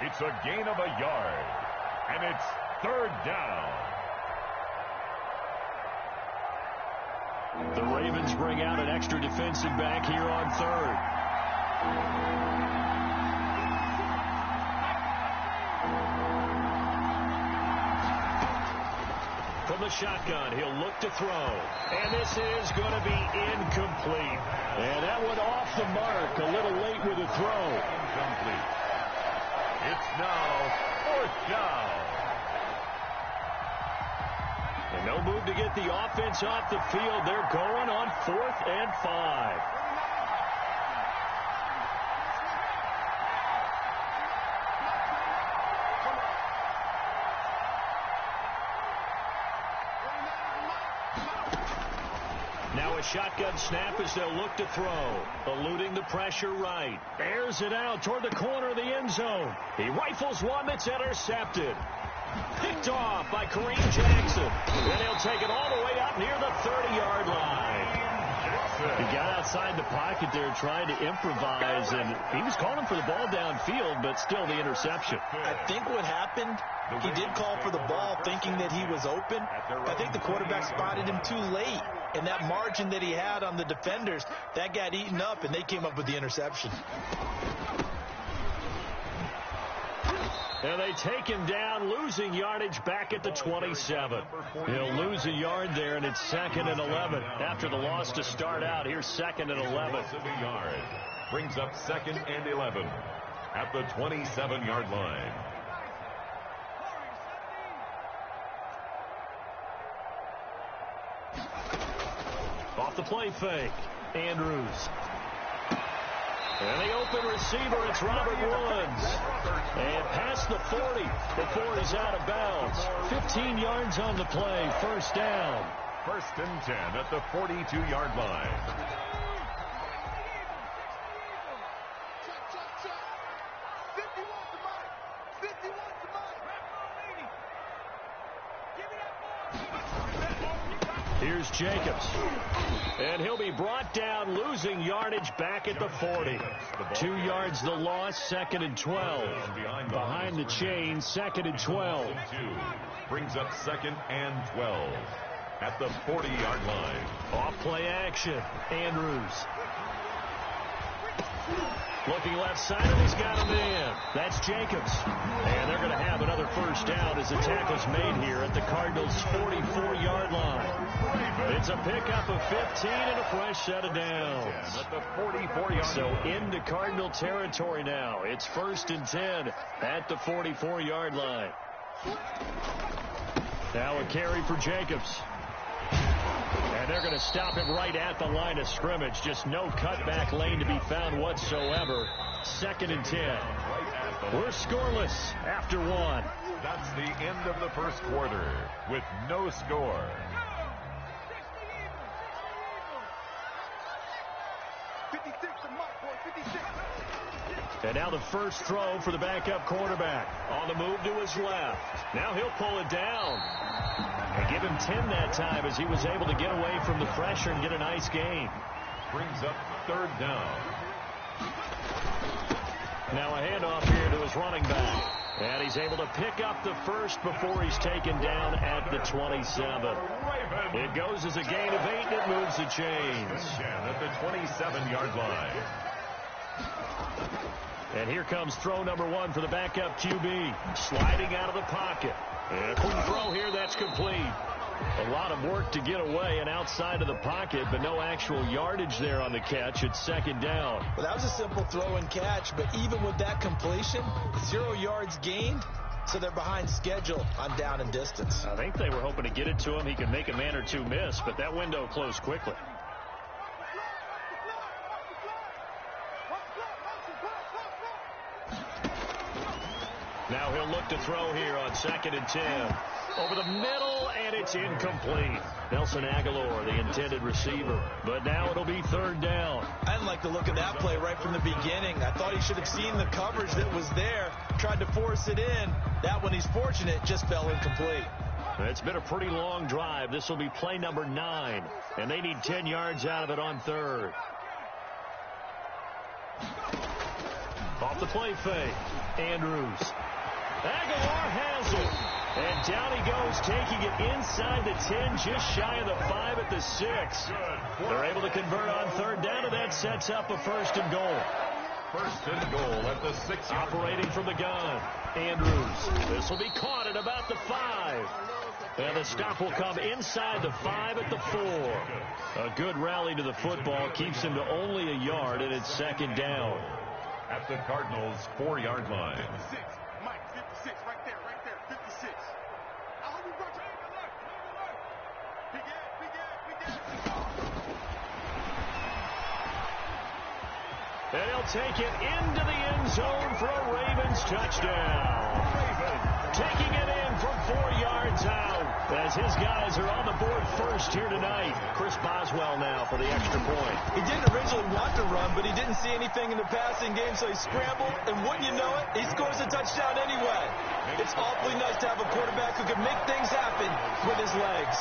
It's a gain of a yard. And it's third down. The Ravens bring out an extra defensive back here on third. From the shotgun, he'll look to throw. And this is going to be incomplete. And that one off the mark. A little late with the throw. Incomplete. It's now fourth down. And no move to get the offense off the field. They're going on 4th and 5. Now a shotgun snap as they'll look to throw. Eluding the pressure right. Airs it out toward the corner of the end zone. He rifles one that's intercepted. Picked off by Kareem Jackson. And he'll take it all the way up near the 30-yard line. He got outside the pocket there trying to improvise, and he was calling for the ball downfield, but still the interception. I think what happened, he did call for the ball thinking that he was open. I think the quarterback spotted him too late, and that margin that he had on the defenders, that got eaten up, and they came up with the interception. And they take him down, losing yardage back at the 27. He'll lose a yard there, and it's 2nd and 11. After the loss to start out, here's 2nd and 11. Brings up 2nd and 11 at the 27-yard line. Off the play fake, Andrews. And the open receiver, it's Robert Woods. And past the 40 before he's out of bounds. 15 yards on the play, first down. 1st and 10 at the 42-yard line. Here's Jacobs. And he'll be brought down, losing yardage back at the 40. 2 yards the loss, 2nd and 12. Behind the chain, 2nd and 12. Brings up 2nd and 12 at the 40-yard line. Off play action, Andrews. Looking left side, and he's got him in. That's Jacobs. And they're going to have another first down as the tackle's made here at the Cardinals' 44-yard line. It's a pickup of 15 and a fresh set of downs. At the 44-yard so into Cardinal territory now. It's 1st and 10 at the 44-yard line. Now a carry for Jacobs. And they're going to stop him right at the line of scrimmage. Just no cutback lane to be found whatsoever. 2nd and 10. We're scoreless after 1. That's the end of the first quarter with no score. And now the first throw for the backup quarterback. On the move to his left. Now he'll pull it down. And give him 10 that time as he was able to get away from the pressure and get a nice gain. Brings up 3rd down. Now a handoff here to his running back. And he's able to pick up the first before he's taken down at the 27. It goes as a gain of 8, and it moves the chains. At the 27-yard line. And here comes throw number 1 for the backup QB. Sliding out of the pocket. And a quick throw here, that's complete. A lot of work to get away and outside of the pocket, but no actual yardage there on the catch. It's 2nd down. Well, that was a simple throw and catch, but even with that completion, 0 yards gained, so they're behind schedule on down and distance. I think they were hoping to get it to him. He could make a man or two miss, but that window closed quickly. Now he'll look to throw here on 2nd and 10. Over the middle, and it's incomplete. Nelson Aguilar, the intended receiver. But now it'll be 3rd down. I didn't like the look of that play right from the beginning. I thought he should have seen the coverage that was there, tried to force it in. That one, he's fortunate, just fell incomplete. It's been a pretty long drive. This will be play number 9, and they need 10 yards out of it on 3rd. Off the play fake. Andrews. Aguilar has it. And down he goes, taking it inside the 10, just shy of the 5 at the 6. They're able to convert on third down, and that sets up a 1st and goal. 1st and goal at the 6. Operating from the gun. Andrews. This will be caught at about the 5. And the stop will come inside the 5 at the 4. A good rally to the football keeps him to only a yard, and it's 2nd down. At the Cardinals' 4-yard line. 56, Mike, 56, right there, 56. And he'll take it into the end zone for a Ravens touchdown. Taking it in from 4 yards out as his guys are on the board first here tonight. Chris Boswell now for the extra point. He didn't originally want to run, but he didn't see anything in the passing game, so he scrambled, and wouldn't you know it, he scores a touchdown anyway. It's awfully nice to have a quarterback who can make things happen with his legs.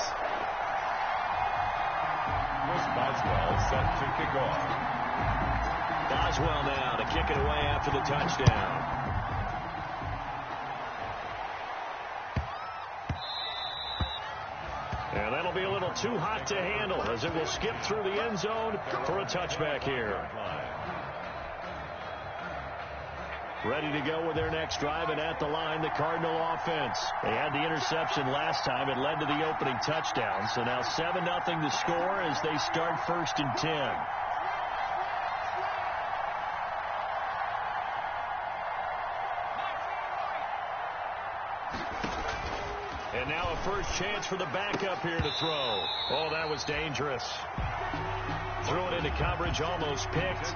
Chris Boswell set to kick off. Boswell now to kick it away after the touchdown. And that'll be a little too hot to handle as it will skip through the end zone for a touchback here. Ready to go with their next drive, and at the line, the Cardinal offense. They had the interception last time. It led to the opening touchdown. So now 7-0 to score as they start 1st and 10. And now a first chance for the backup here to throw. Oh, that was dangerous. Threw it into coverage, almost picked,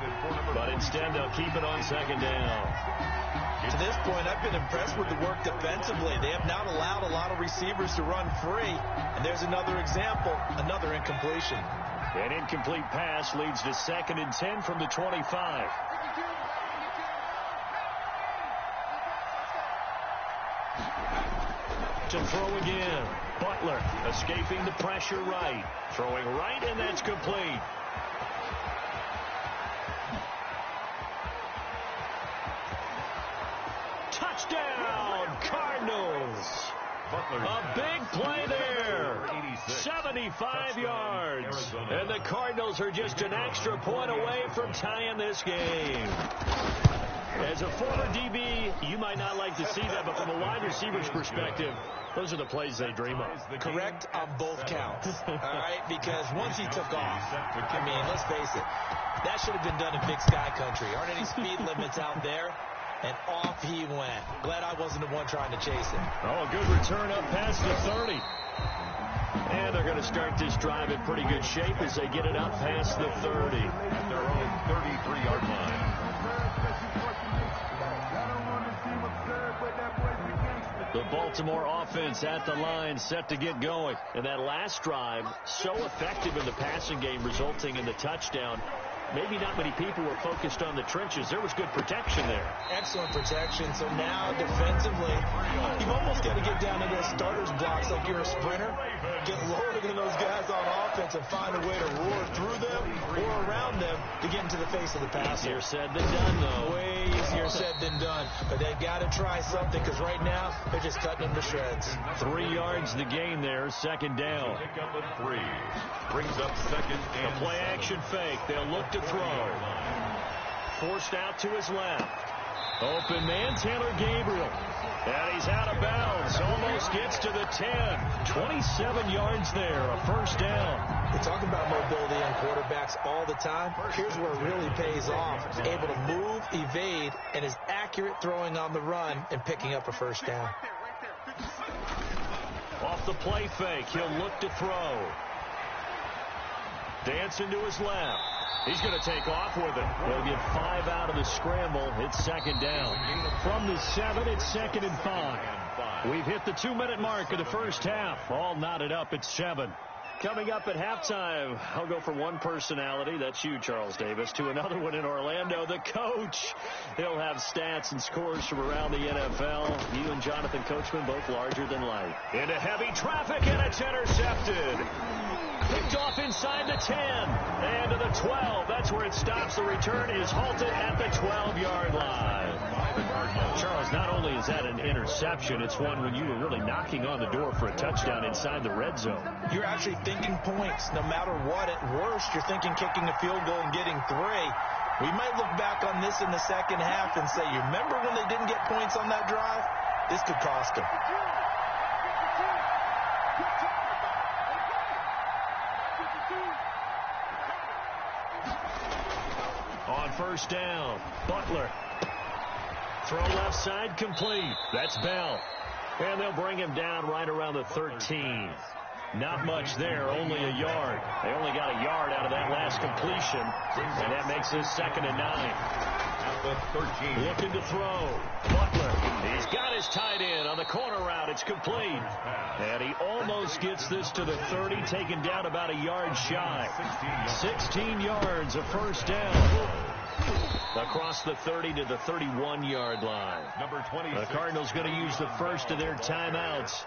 but instead they'll keep it on 2nd down. To this point, I've been impressed with the work defensively. They have not allowed a lot of receivers to run free, and there's another example, another incompletion. An incomplete pass leads to 2nd and 10 from the 25. To throw again. Butler escaping the pressure right. Throwing right, and that's complete. Touchdown, Cardinals. A big play there. 75 yards. And the Cardinals are just an extra point away from tying this game. As a former DB, you might not like to see that, but from a wide receiver's perspective, those are the plays they dream of. Correct on both counts, all right? Because once he took off, I mean, let's face it, that should have been done in Big Sky country. Aren't any speed limits out there? And off he went. Glad I wasn't the one trying to chase him. Oh, good return up past the 30. And they're going to start this drive in pretty good shape as they get it up past the 30. At their own 33-yard line. The Baltimore offense at the line, set to get going. And that last drive, so effective in the passing game, resulting in the touchdown. Maybe not many people were focused on the trenches. There was good protection there. Excellent protection. So now defensively, you've almost got to get down into those starters blocks like you're a sprinter. Get lower than those guys on offense and find a way to roar through them or around them to get into the face of the passer. Easier said than done, though. Way easier said than done. But they've got to try something because right now they're just cutting them to shreds. 3 yards the gain there, 2nd down. Pick up at 3. Brings up 2nd and A play action fake. They'll look to throw. Forced out to his left. Open man, Taylor Gabriel. And he's out of bounds. Almost gets to the 10. 27 yards there, a 1st down. We talk about mobility on quarterbacks all the time. Here's where it really pays off. Able to move, evade, and is accurate throwing on the run and picking up a 1st down. Off the play fake, he'll look to throw. Dancing to his left. He's going to take off with it. He'll get 5 out of the scramble. It's 2nd down. From the 7, it's 2nd and 5. We've hit the 2-minute mark of the first half. All knotted up at 7. Coming up at halftime, I'll go from one personality, that's you, Charles Davis, to another one in Orlando, the coach. He'll have stats and scores from around the NFL. You and Jonathan Coachman both larger than life. Into heavy traffic, and it's intercepted. Picked off inside the 10 and to the 12. That's where it stops. The return is halted at the 12-yard line. Charles, not only is that an interception, it's one when you were really knocking on the door for a touchdown inside the red zone. You're actually thinking points no matter what. At worst, you're thinking kicking a field goal and getting 3. We might look back on this in the second half and say, you remember when they didn't get points on that drive? This could cost them. On first down, Butler. Throw left side complete. That's Bell. And they'll bring him down right around the 13. Not much there, only a yard. They only got a yard out of that last completion, and that makes this 2nd and 9. At the 13. Looking to throw. Butler. He's got his tight end on the corner route. It's complete. And he almost gets this to the 30, taken down about a yard shy. 16 yards, a first down. Across the 30 to the 31-yard line. Number 20. The Cardinals going to use the first of their timeouts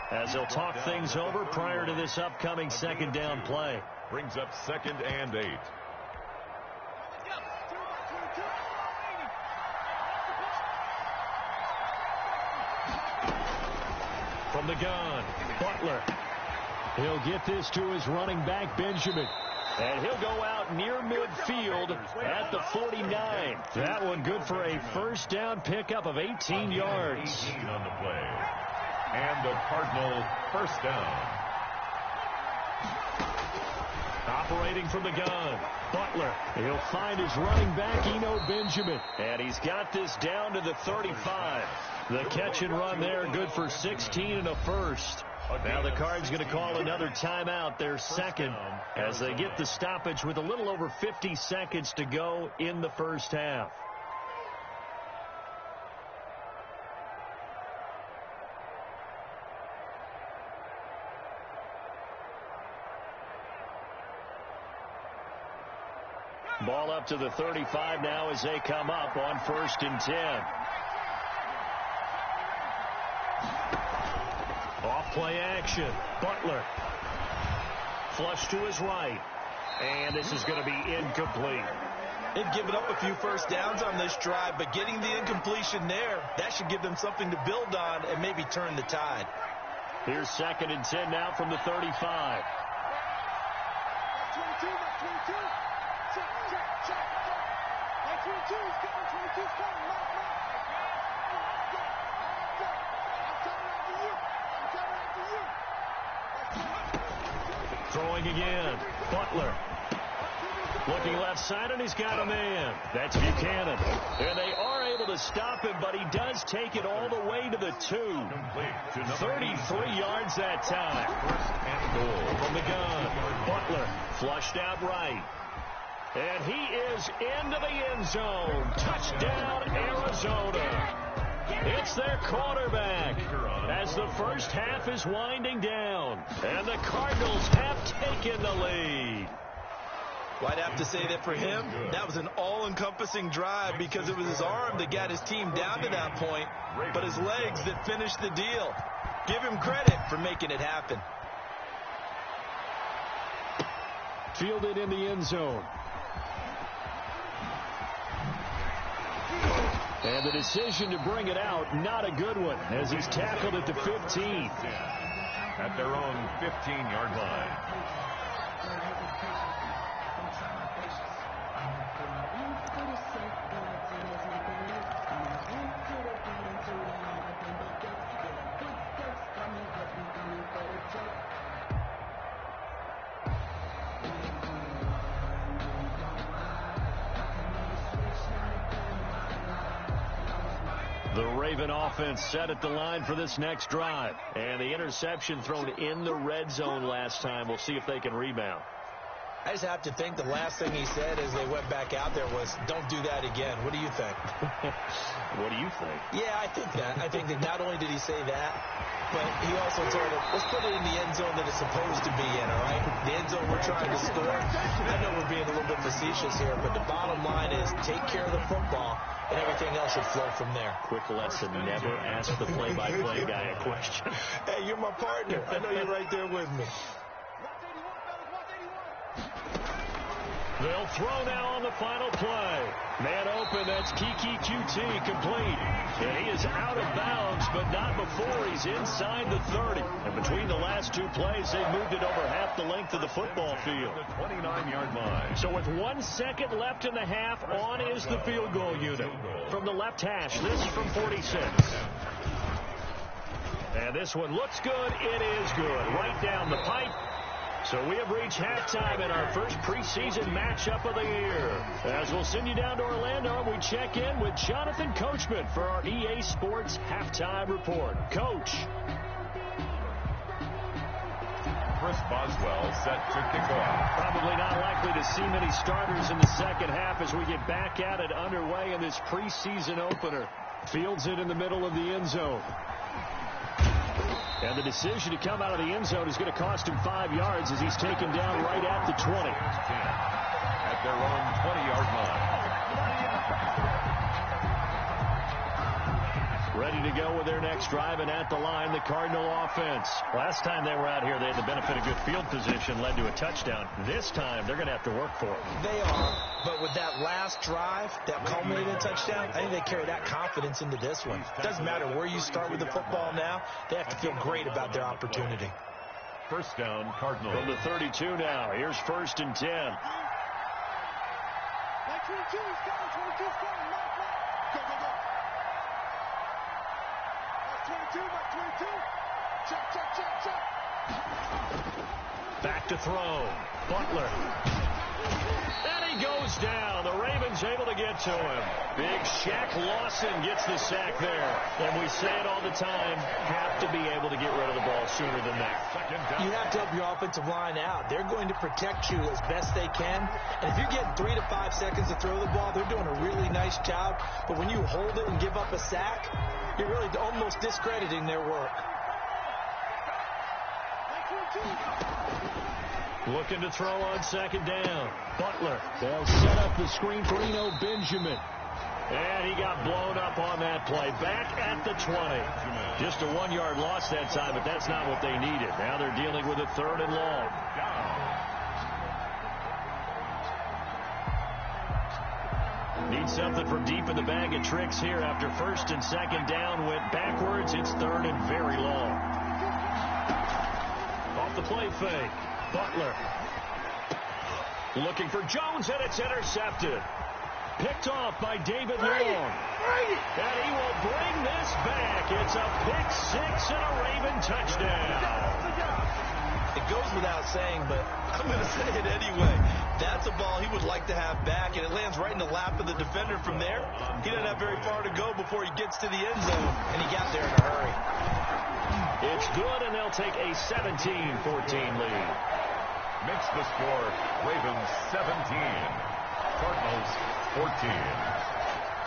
as they'll talk things over prior to this upcoming 2nd down play. Brings up 2nd and 8. From the gun, Butler. He'll get this to his running back, Benjamin. And he'll go out near midfield at the 49. That one good for a first down pickup of 18 yards. 18 on the play. And the Cardinal first down. Operating from the gun, Butler. He'll find his running back, Eno Benjamin. And he's got this down to the 35. The catch and run there, good for 16 and a first. Now the Cards going to call another timeout, their second, as they get the stoppage with a little over 50 seconds to go in the first half. Ball up to the 35 now as they come up on 1st and 10. Off play action. Butler. Flush to his right. And this is going to be incomplete. They've given up a few first downs on this drive, but getting the incompletion there, that should give them something to build on and maybe turn the tide. Here's 2nd and 10 now from the 35. Throwing again. Butler. Looking left side, and he's got a man. That's Buchanan. And they are able to stop him, but he does take it all the way to the 2. 33 yards that time. From the gun. Butler flushed out right. And he is into the end zone. Touchdown, Arizona. It's their quarterback as the first half is winding down. And the Cardinals have taken the lead. Well, I'd have to say that for him, that was an all-encompassing drive because it was his arm that got his team down to that point, but his legs that finished the deal. Give him credit for making it happen. Fielded in the end zone. And the decision to bring it out, not a good one, as he's tackled at the 15. At their own 15-yard line. The Raven offense set at the line for this next drive. And the interception thrown in the red zone last time. We'll see if they can rebound. I just have to think the last thing he said as they went back out there was, don't do that again. What do you think? What do you think? Yeah, I think that. I think that not only did he say that, but he also told him, let's put it in the end zone that it's supposed to be in, all right? The end zone we're trying to score. I know we're being a little bit facetious here, but the bottom line is take care of the football, and everything else should flow from there. Quick lesson, never ask the play-by-play guy a question. Hey, you're my partner. I know you're right there with me. They'll throw now on the final play. Man open, that's Kiki QT complete. And he is out of bounds, but not before he's inside the 30. And between the last two plays, they moved it over half the length of the football field. The 29-yard line. So with 1 second left in the half, on is the field goal unit. From the left hash, this from 46. And this one looks good. It is good. Right down the pipe. So we have reached halftime in our first preseason matchup of the year. As we'll send you down to Orlando, we check in with Jonathan Coachman for our EA Sports Halftime Report. Coach. Chris Boswell set to kick off. Probably not likely to see many starters in the second half as we get back at it underway in this preseason opener. Fields it in the middle of the end zone. And the decision to come out of the end zone is going to cost him 5 yards as he's taken down right at the 20. At their own 20-yard line. Ready to go with their next drive, and at the line, the Cardinal offense. Last time they were out here, they had the benefit of good field position, led to a touchdown. This time, they're going to have to work for it. They are, but with that last drive, that culminated in a touchdown, I think they carry that confidence into this one. Doesn't matter where you start with the football now, they have to feel great about their opportunity. First down, Cardinal. From the 32 now, here's 1st and 10. Like 22, coming, 22, coming, go, go, go. Like 22, like 22. Check, check, check, check. Back to throw. Butler. And he goes down. The Ravens able to get to him. Big Shaq Lawson gets the sack there. And we say it all the time, have to be able to get rid of the ball sooner than that. You have to help your offensive line out. They're going to protect you as best they can. And if you're getting 3 to 5 seconds to throw the ball, they're doing a really nice job. But when you hold it and give up a sack, you're really almost discrediting their work. Looking to throw on 2nd down. Butler. They'll set up the screen for Eno Benjamin. And he got blown up on that play. Back at the 20. Just a 1-yard loss that time, but that's not what they needed. Now they're dealing with a 3rd and long. Need something from deep in the bag of tricks here after 1st and 2nd down went backwards. It's 3rd and very long. Off the play fake. Butler. Looking for Jones, and it's intercepted. Picked off by David Long. And he will bring this back. It's a pick 6 and a Raven touchdown. It goes without saying, but I'm going to say it anyway. That's a ball he would like to have back, and it lands right in the lap of the defender from there. He doesn't have very far to go before he gets to the end zone, and he got there in a hurry. It's good, and they'll take a 17-14 lead. Makes the score Ravens 17, Cardinals 14.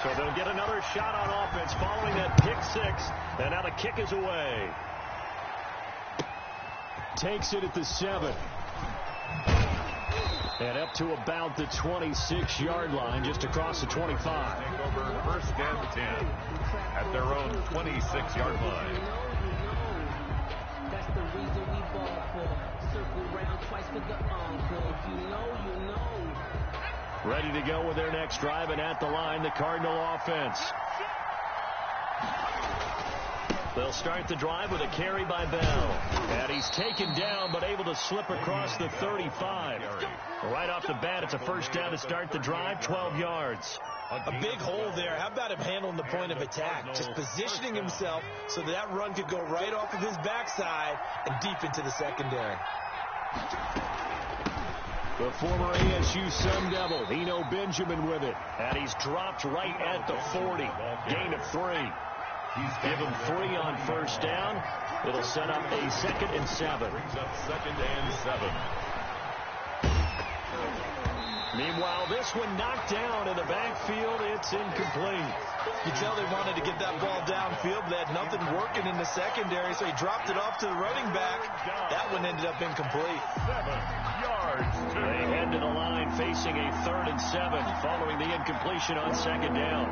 So they'll get another shot on offense following that pick 6, and now the kick is away. Takes it at the 7. And up to about the 26-yard line, just across the 25. Take over 1st and 10 at their own 26-yard line. That's the reason we ball for. Circle round twice for the encore. If you know, you know. Ready to go with their next drive, and at the line, the Cardinal offense. They'll start the drive with a carry by Bell. And he's taken down, but able to slip across the 35. Right off the bat, it's a 1st down to start the drive, 12 yards. A big hole there. How about him handling the point of attack? Just positioning himself so that run could go right off of his backside and deep into the secondary. The former ASU Sun Devil, Eno Benjamin with it. And he's dropped right at the 40. Gain of 3. Give him 3 on 1st down. It'll set up a 2nd and 7. Brings up 2nd and 7. Meanwhile, this one knocked down in the backfield. It's incomplete. You tell they wanted to get that ball downfield. They had nothing working in the secondary, so he dropped it off to the running back. That one ended up incomplete. 7 yards. They head to the line facing a 3rd and 7 following the incompletion on 2nd down.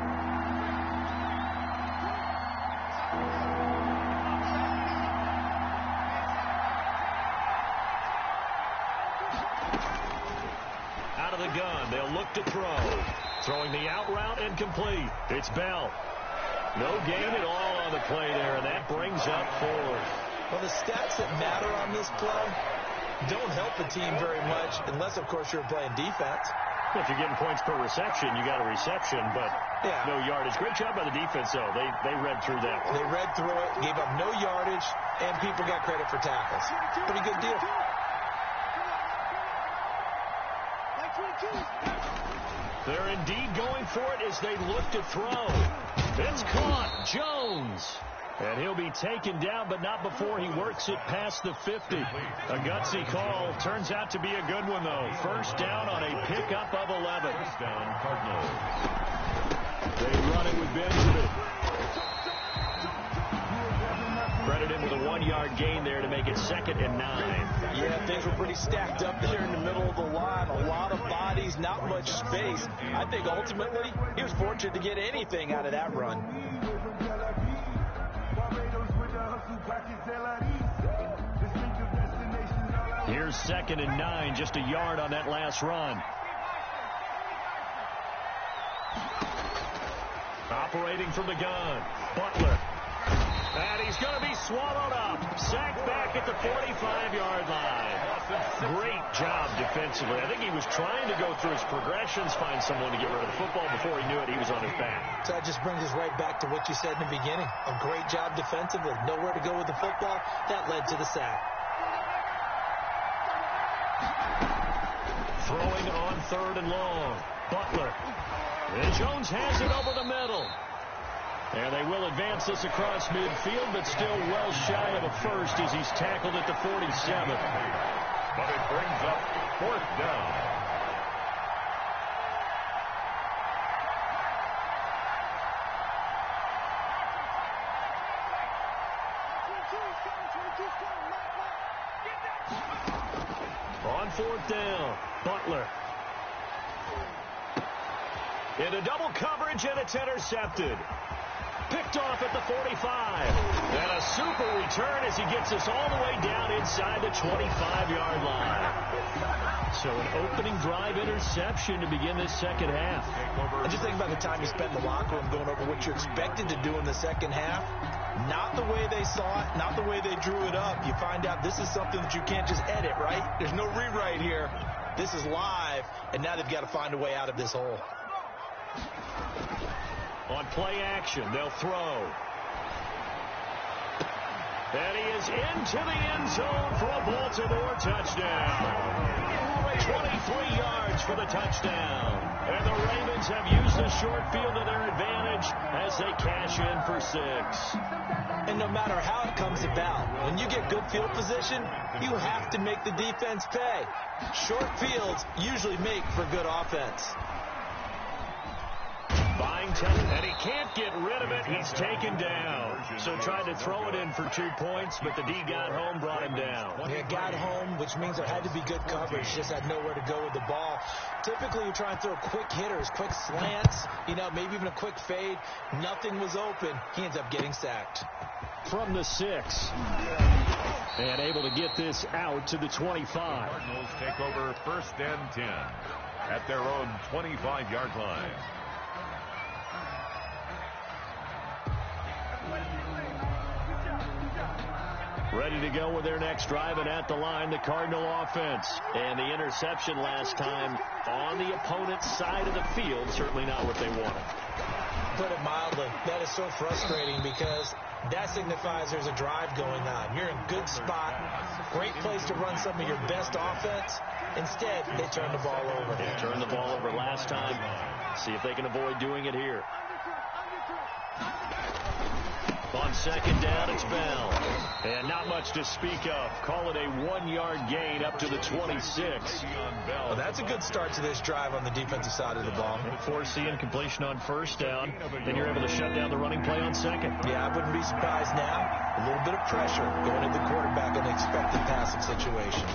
Out of the gun, they'll look to throw. Throwing the out route incomplete. It's Bell. No gain at all on the play there, and that brings up 4th. Well, the stats that matter on this play don't help the team very much, unless, of course, you're playing defense. Well, if you're getting points per reception, you got a reception, but no yardage. Great job by the defense, though. They read through that one. They read through it, gave up no yardage, and people got credit for tackles. Pretty good deal. They're indeed going for it as they look to throw. It's caught. Jones. And he'll be taken down, but not before he works it past the 50. A gutsy call. Turns out to be a good one, though. 1st down on a pickup of 11. 1st down, Cardinals. They run it with Benjamin. Credit him with a 1-yard gain there to make it 2nd and 9. Yeah, things were pretty stacked up there in the middle of the line. A lot of bodies, not much space. I think ultimately he was fortunate to get anything out of that run. Here's 2nd and 9, just a yard on that last run. Operating from the gun, Butler. And he's going to be swallowed up. Sacked back at the 45-yard line. Great job defensively. I think he was trying to go through his progressions, find someone to get rid of the football. Before he knew it, he was on his back. So that just brings us right back to what you said in the beginning. A great job defensively. Nowhere to go with the football. That led to the sack. Throwing on 3rd and long. Butler. And Jones has it over the middle. And they will advance this across midfield, but still well shy of a first as he's tackled at the 47. But it brings up 4th down. On 4th down, Butler. Into double coverage, and it's intercepted. Picked off at the 45. And a super return as he gets us all the way down inside the 25-yard line. So an opening drive interception to begin this 2nd half. And just think about the time you spent in the locker room going over what you expected to do in the 2nd half. Not the way they saw it, not the way they drew it up. You find out this is something that you can't just edit, right? There's no rewrite here. This is live, and now they've got to find a way out of this hole. On play action, they'll throw. And he is into the end zone for a Baltimore touchdown. 23 yards for the touchdown. And the Ravens have used the short field to their advantage as they cash in for 6. And no matter how it comes about, when you get good field position, you have to make the defense pay. Short fields usually make for good offense. And he can't get rid of it. He's taken down. So tried to throw it in for 2 points, but the D got home, brought him down. Yeah, got home, which means there had to be good coverage. Just had nowhere to go with the ball. Typically, you try and throw quick hitters, quick slants, maybe even a quick fade. Nothing was open. He ends up getting sacked. From the 6. And able to get this out to the 25. Cardinals take over 1st and 10 at their own 25-yard line. Ready to go with their next drive, and at the line, the Cardinal offense. And the interception last time on the opponent's side of the field, certainly not what they wanted. Put it mildly, that is so frustrating because that signifies there's a drive going on. You're in a good spot, great place to run some of your best offense. Instead, they turn the ball over. They turned the ball over last time. See if they can avoid doing it here. On on second down. It's Bell. And not much to speak of. Call it a 1-yard gain up to the 26. Well, that's a good start to this drive on the defensive side of the ball. Force the incompletion on first down. Then you're able to shut down the running play on second. Yeah, I wouldn't be surprised now. A little bit of pressure going at the quarterback in an expected passing situation.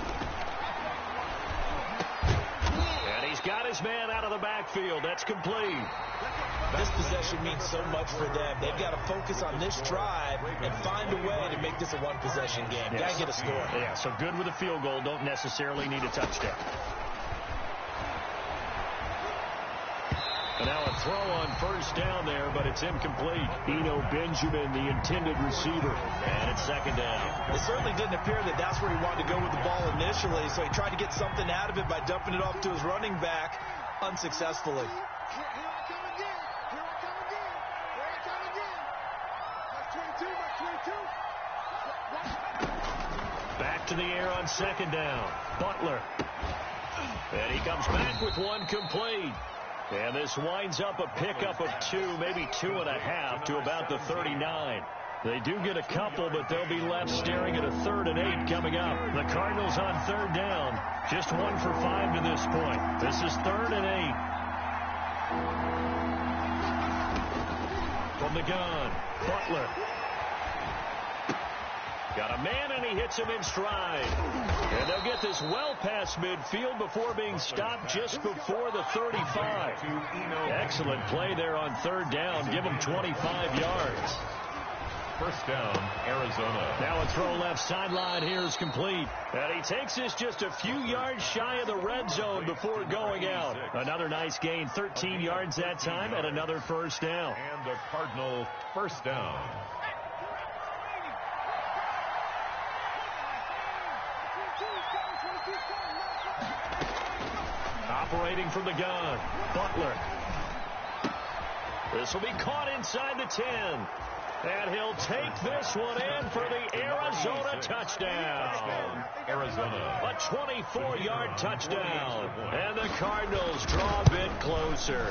And he's got his man out of the backfield. That's complete. This possession means so much for them. They've got to focus on this drive and find a way to make this a one-possession game. Got to get a score. Yeah, so good with a field goal. Don't necessarily need a touchdown. And now a throw on first down there, but it's incomplete. Eno Benjamin, the intended receiver. And it's second down. It certainly didn't appear that that's where he wanted to go with the ball initially, so he tried to get something out of it by dumping it off to his running back unsuccessfully. Back to the air on second down. Butler. And he comes back with one complete. And this winds up a pickup of 2, maybe 2.5 to about the 39. They do get a couple, but they'll be left staring at a 3rd and 8 coming up. The Cardinals on third down. Just 1 for 5 to this point. This is 3rd and 8. From the gun, Butler. Got a man, and he hits him in stride. And they'll get this well past midfield before being stopped just before the 35. Excellent play there on third down. Give him 25 yards. First down, Arizona. Now a throw left sideline here is complete. And he takes this just a few yards shy of the red zone before going out. Another nice gain, 13 yards that time, and another first down. And a Cardinal first down. Operating from the gun, Butler. This will be caught inside the 10. And he'll take this one in for the Arizona touchdown. Arizona. A 24-yard touchdown. And the Cardinals draw a bit closer.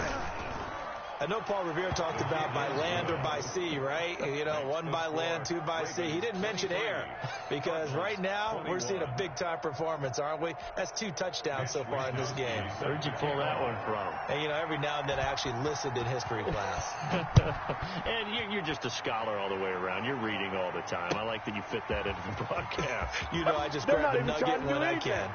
I know Paul Revere talked about by land or by sea, right? You know, 1 by land, 2 by sea. He didn't mention air because right now we're seeing a big-time performance, aren't we? That's 2 touchdowns so far in this game. Where'd you pull that one from? And, you know, every now and then I actually listened in history class. And you're just a scholar all the way around. You're reading all the time. I like that you fit that into the broadcast. You know, I just grab the nugget when I can.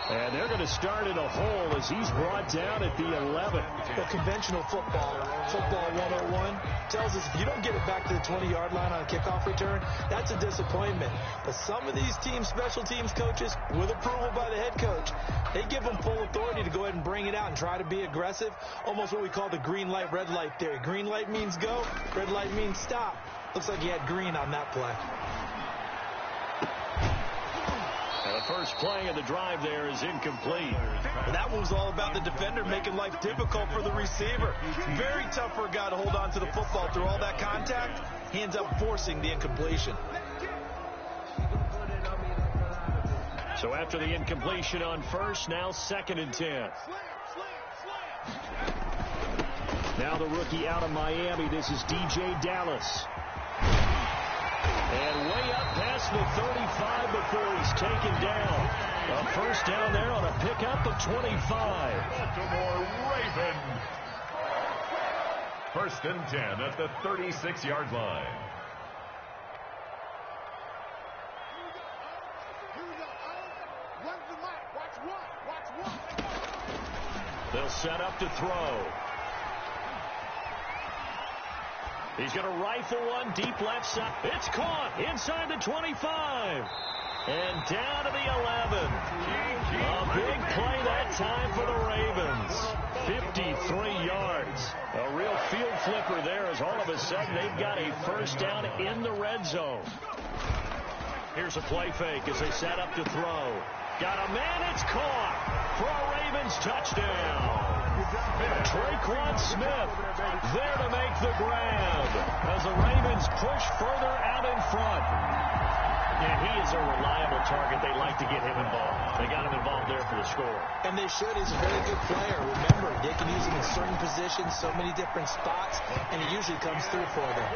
And they're going to start in a hole as he's brought down at the 11. Well, conventional football 101, tells us if you don't get it back to the 20-yard line on a kickoff return, that's a disappointment. But some of these teams, special teams coaches, with approval by the head coach, they give them full authority to go ahead and bring it out and try to be aggressive, almost what we call the green light, red light theory. Green light means go, red light means stop. Looks like he had green on that play. The first play of the drive there is incomplete. Well, that one was all about the defender making life difficult for the receiver. Very tough for a guy to hold on to the football through all that contact. He ends up forcing the incompletion. So after the incompletion on first, now 2nd and 10. Now the rookie out of Miami. This is DJ Dallas. And way up past the 35 before he's taken down. A first down there on a pickup of 25. Baltimore Raven. First and 10 at the 36-yard line. They'll set up to throw. He's going to rifle one deep left side. It's caught inside the 25. And down to the 11. A big play that time for the Ravens. 53 yards. A real field flipper there as all of a sudden they've got a first down in the red zone. Here's a play fake as they set up to throw. Got a man, it's caught for a Ravens touchdown. Traquan Smith there to make the grab as the Ravens push further out in front. Yeah, he is a reliable target. They like to get him involved. They got him involved there for the score. And they should. He's a very good player. Remember, they can use him in certain positions, so many different spots, and he usually comes through for them.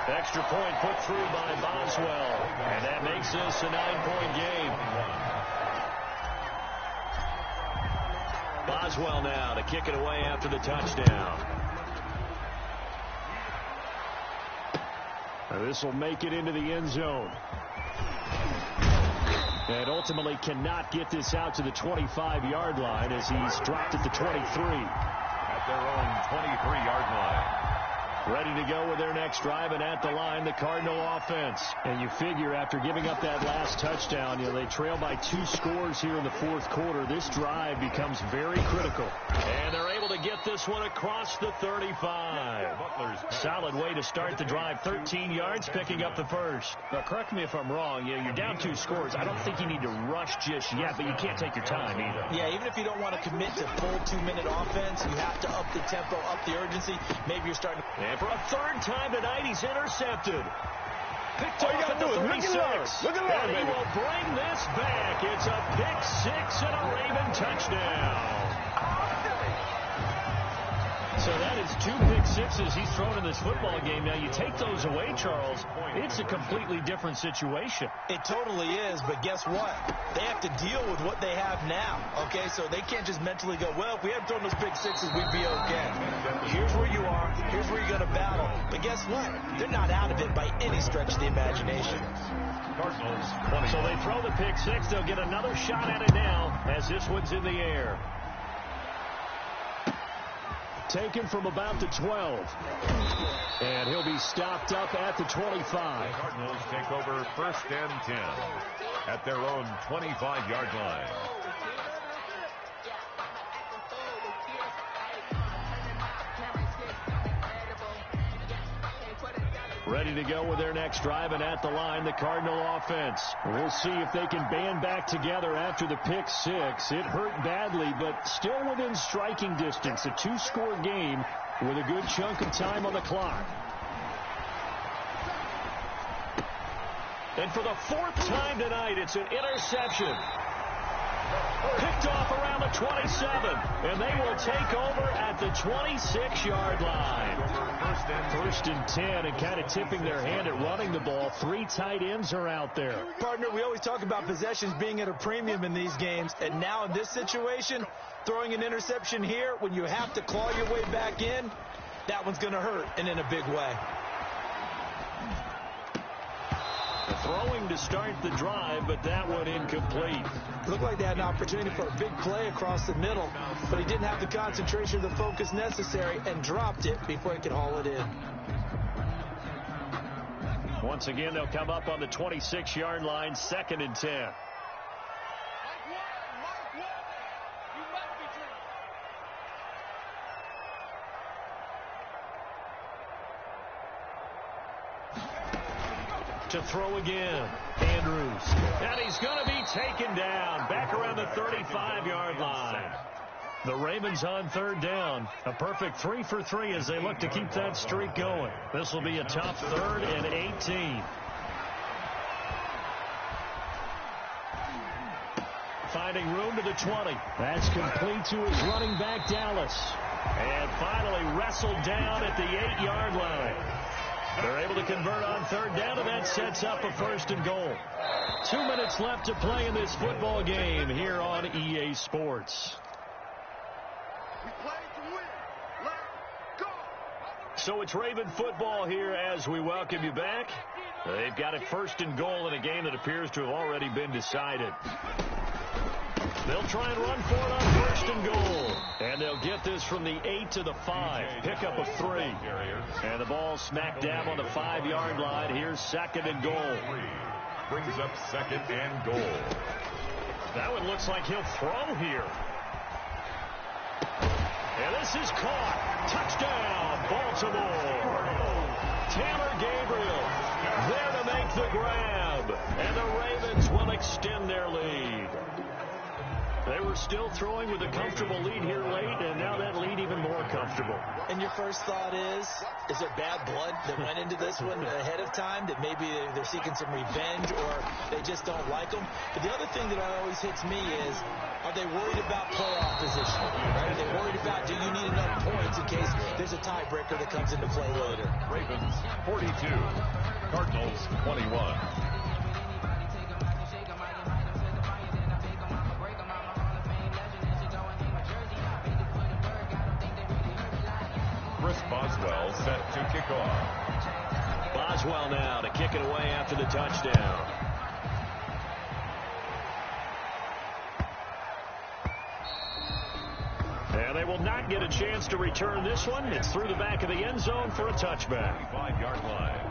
Extra point put through by Boswell, and that makes this a 9-point game. Boswell now to kick it away after the touchdown. This will make it into the end zone. And ultimately cannot get this out to the 25-yard line as he's dropped at the 23. At their own 23-yard line. Ready to go with their next drive, and at the line, the Cardinal offense. And you figure after giving up that last touchdown, they trail by 2 scores here in the fourth quarter. This drive becomes very critical. And they're able to get this one across the 35. Solid way to start the drive. 13 yards, picking up the first. Now, correct me if I'm wrong. You're down 2 scores. I don't think you need to rush just yet, but you can't take your time either. Yeah, even if you don't want to commit to full 2-minute offense, you have to up the tempo, up the urgency. Maybe you're starting to... And for a third time tonight, he's intercepted. Picked off at the 36. Look at that, and he will bring this back. It's a pick 6 and a Raven touchdown. So that is 2 pick sixes he's thrown in this football game. Now, you take those away, Charles, it's a completely different situation. It totally is, but guess what? They have to deal with what they have now, okay? So they can't just mentally go, well, if we hadn't thrown those pick sixes, we'd be okay. Here's where you are. Here's where you're going to battle. But guess what? They're not out of it by any stretch of the imagination. Cardinals. So they throw the pick 6. They'll get another shot at it now as this one's in the air. Taken from about the 12. And he'll be stopped up at the 25. The Cardinals take over 1st and 10 at their own 25-yard line. Ready to go with their next drive, and at the line, the Cardinal offense. We'll see if they can band back together after the pick 6. It hurt badly, but still within striking distance. A 2-score game with a good chunk of time on the clock. And for the 4th time tonight, it's an interception. Picked off around the 27, and they will take over at the 26-yard line. 1st and 10, and kind of tipping their hand at running the ball. 3 tight ends are out there. Partner, we always talk about possessions being at a premium in these games, and now in this situation, throwing an interception here when you have to claw your way back in, that one's going to hurt, and in a big way. Throwing to start the drive, but that one incomplete. Looked like they had an opportunity for a big play across the middle, but he didn't have the concentration or the focus necessary and dropped it before he could haul it in. Once again, they'll come up on the 26-yard line, 2nd and 10. To throw again, Andrews. And he's going to be taken down back around the 35-yard line. The Ravens on 3rd down. A perfect 3 for 3 as they look to keep that streak going. This will be a tough 3rd and 18. Finding room to the 20. That's complete to his running back, Dallas. And finally wrestled down at the 8-yard line. They're able to convert on 3rd down, and that sets up a 1st and goal. 2 minutes left to play in this football game here on EA Sports. We play to win. Let's go. So it's Raven football here as we welcome you back. They've got it 1st and goal in a game that appears to have already been decided. They'll try and run for it on 1st and goal. And they'll get this from the 8 to the 5. Pickup of 3. And the ball smack dab on the 5-yard line. Here's 2nd and goal. Brings up 2nd and goal. That one looks like he'll throw here. And this is caught. Touchdown, Baltimore. Taylor Gabriel there to make the grab. And the Ravens will extend their lead. They were still throwing with a comfortable lead here late, and now that lead even more comfortable. And your first thought is there bad blood that went into this one ahead of time, that maybe they're seeking some revenge or they just don't like them? But the other thing that always hits me is, are they worried about playoff position? Right? Are they worried about, do you need enough points in case there's a tiebreaker that comes into play later? Ravens 42, Cardinals 21. Chris Boswell set to kick off. Boswell now to kick it away after the touchdown. And they will not get a chance to return this one. It's through the back of the end zone for a touchback. 5-yard line.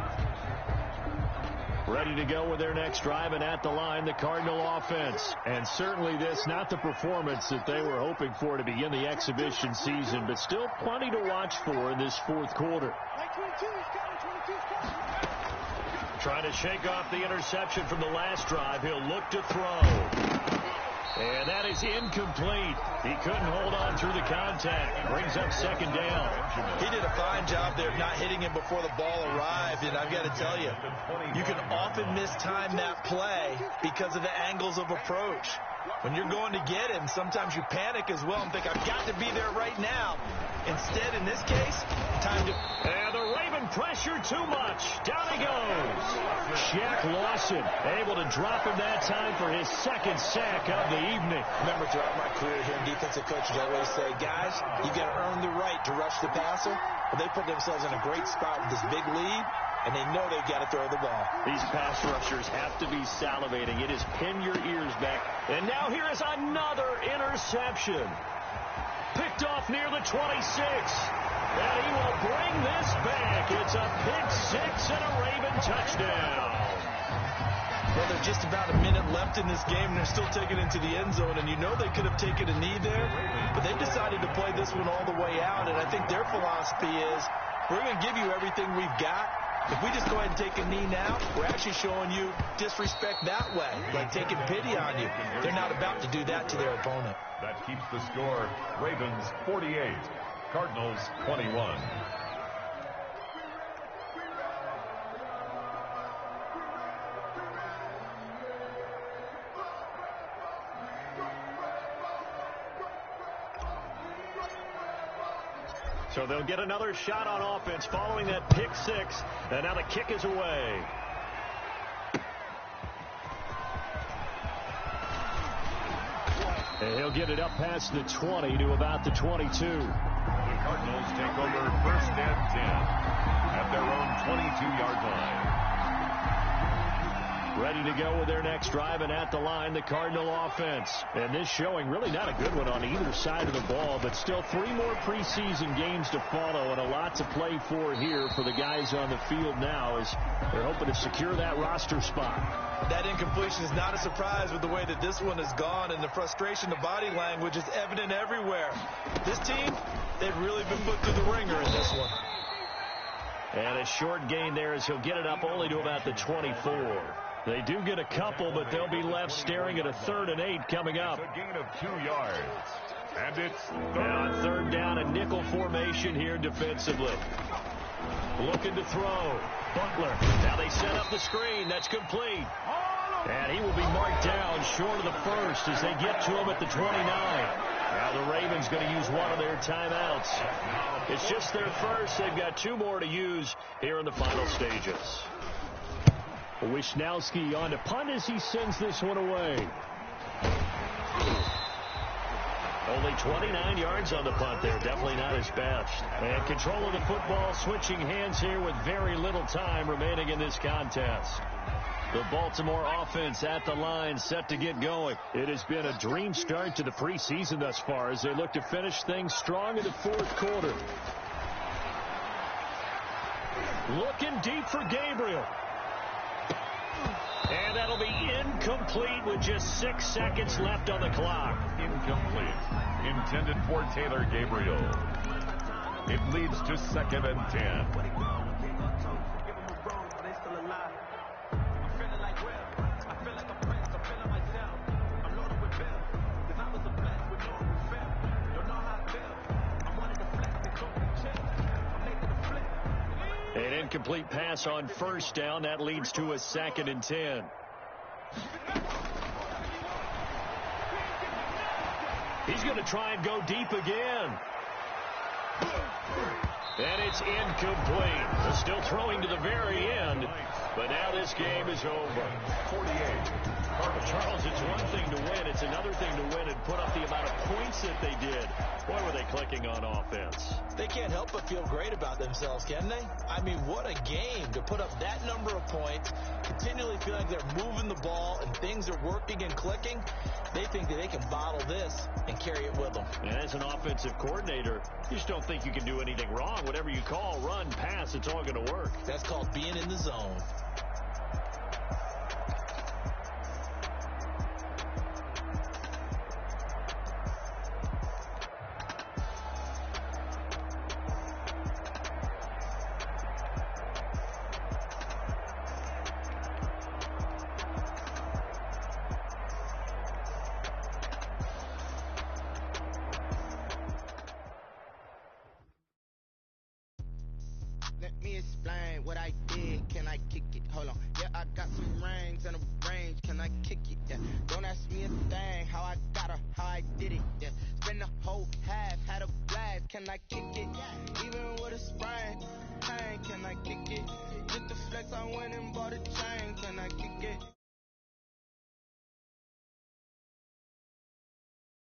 Ready to go with their next drive, and at the line, the Cardinal offense. And certainly this, not the performance that they were hoping for to begin the exhibition season, but still plenty to watch for in this fourth quarter. Trying to shake off the interception from the last drive. He'll look to throw. And that is incomplete. He couldn't hold on through the contact. Brings up second down. He did a fine job there of not hitting him before the ball arrived. And I've got to tell you, you can often mistime that play because of the angles of approach. When you're going to get him, sometimes you panic as well and think, I've got to be there right now. Instead, in this case, time to... And the Raven pressure too much. Down he goes. Shaq Lawson able to drop him that time for his second sack of the evening. Remember, throughout my career here in defensive coaches, I always say, guys, you got to earn the right to rush the passer. But they put themselves in a great spot with this big lead, and they know they've got to throw the ball. These pass rushers have to be salivating. It is pin your ears back. And now here is another interception. Picked off near the 26. And he will bring this back. It's a pick six and a Raven touchdown. Well, there's just about a minute left in this game, and they're still taking it into the end zone. And you know they could have taken a knee there, but they decided to play this one all the way out. And I think their philosophy is, we're going to give you everything we've got. If we just go ahead and take a knee now, we're actually showing you disrespect that way, like taking pity on you. They're not about to do that to their opponent. That keeps the score. Ravens 48, Cardinals 21. So they'll get another shot on offense following that pick six. And now the kick is away. And he'll get it up past the 20 to about the 22. The Cardinals take over first and 10 at their own 22-yard line. Ready to go with their next drive, and at the line, the Cardinal offense. And this showing really not a good one on either side of the ball, but still 3 more preseason games to follow and a lot to play for here for the guys on the field now as they're hoping to secure that roster spot. That incompletion is not a surprise with the way that this one has gone, and the frustration, the body language is evident everywhere. This team, they've really been put through the ringer in this one. And a short gain there as he'll get it up only to about the 24. They do get a couple, but they'll be left staring at a 3rd and 8 coming up. It's a gain of 2 yards. And it's now third down and nickel formation here defensively. Looking to throw. Butler. Now they set up the screen. That's complete. And he will be marked down short of the first as they get to him at the 29. Now the Ravens going to use one of their timeouts. It's just their first. They've got 2 more to use here in the final stages. Wisnowski on to punt as he sends this one away. Only 29 yards on the punt there. Definitely not his best. And control of the football switching hands here with very little time remaining in this contest. The Baltimore offense at the line set to get going. It has been a dream start to the preseason thus far as they look to finish things strong in the fourth quarter. Looking deep for Gabriel. And that'll be incomplete with just 6 seconds left on the clock. Incomplete. Intended for Taylor Gabriel. It leads to 2nd and 10. Incomplete pass on first down. That leads to a 2nd and 10. He's going to try and go deep again. And it's incomplete. They're still throwing to the very end. But now this game is over. 48. Charles, it's one thing to win. It's another thing to win and put up the amount of points that they did. Boy, were they clicking on offense. They can't help but feel great about themselves, can they? I mean, what a game to put up that number of points, continually feel like they're moving the ball and things are working and clicking. They think that they can bottle this and carry it with them. And as an offensive coordinator, you just don't think you can do anything wrong. Whatever you call, run, pass, it's all going to work. That's called being in the zone. Let me explain what I did. Can I kick it? Hold on. Yeah, I got some rings and a range. Can I kick it? Yeah. Don't ask me a thing. How I got her, how I did it. Yeah. Spend the whole half, had a blast. Can I kick it? Even with a sprite.